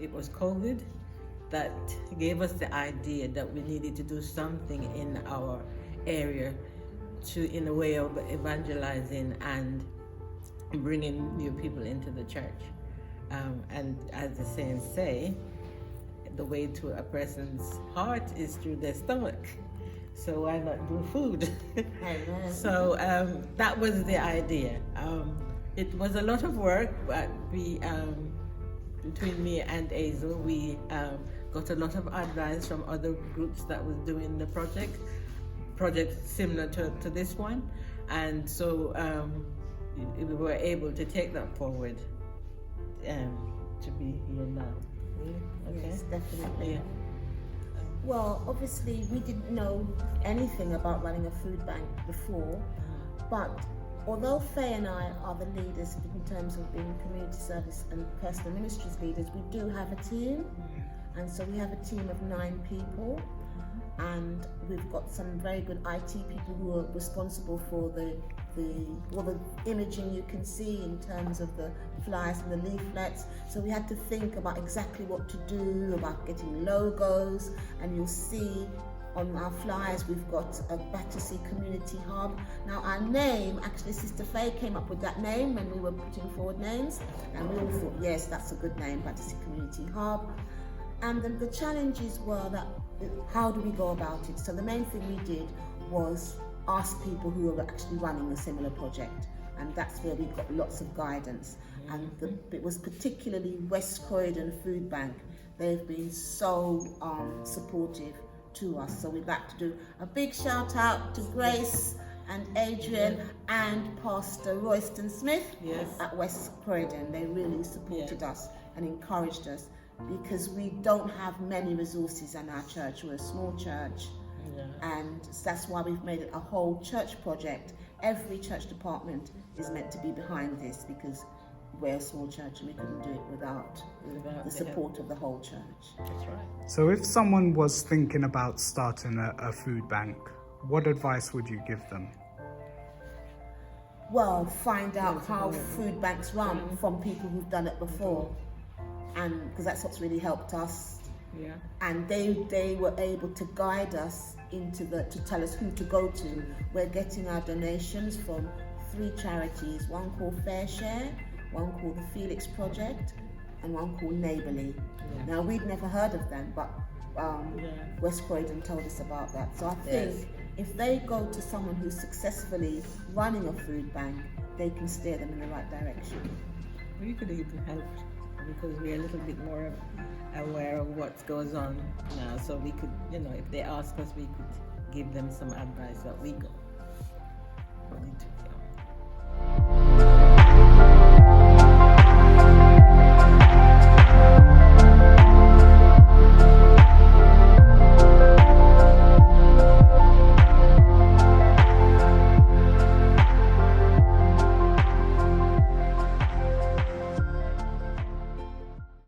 it was COVID that gave us the idea that we needed to do something in our area in a way of evangelizing and bringing new people into the church. And as the saying say, the way to a person's heart is through their stomach. So why not do food? So that was the idea. It was a lot of work, but between me and Hazel, we got a lot of advice from other groups that was doing the project similar to this one. And so we were able to take that forward to be here now. Okay? Yes, definitely. Yeah. Well, obviously we didn't know anything about running a food bank before, but although Faye and I are the leaders in terms of being community service and personal ministries leaders, we do have a team, and so we have a team of 9 people, and we've got some very good IT people who are responsible for all the imaging you can see in terms of the flyers and the leaflets. So we had to think about exactly what to do, about getting logos, and you'll see on our flyers we've got a Battersea Community Hub. Now our name, actually Sister Faye came up with that name when we were putting forward names, and we all thought, yes, that's a good name, Battersea Community Hub. And then the challenges were that, how do we go about it? So the main thing we did was ask people who were actually running a similar project, and that's where we got lots of guidance. And it was particularly West Croydon Food Bank. They've been so supportive to us, so we'd like to do a big shout out to Grace and Adrian and Pastor Royston Smith at West Croydon. They really supported us and encouraged us, because we don't have many resources in our church. We're a small church, and that's why we've made it a whole church project. Every church department is meant to be behind this, because we're a small church and we couldn't do it without the support of the whole church. That's right. So if someone was thinking about starting a food bank, what advice would you give them? Well, find out how food banks run from people who've done it before, and because that's what's really helped us. And they were able to guide us to tell us who to go to. We're getting our donations from 3 charities, one called Fair Share, one called the Felix Project, and one called Neighbourly. Now we'd never heard of them, but West Croydon told us about that. So I think if they go to someone who's successfully running a food bank, they can steer them in the right direction. We could even help, because we're a little bit more aware of what goes on now, so we could, if they ask us, we could give them some advice that we got.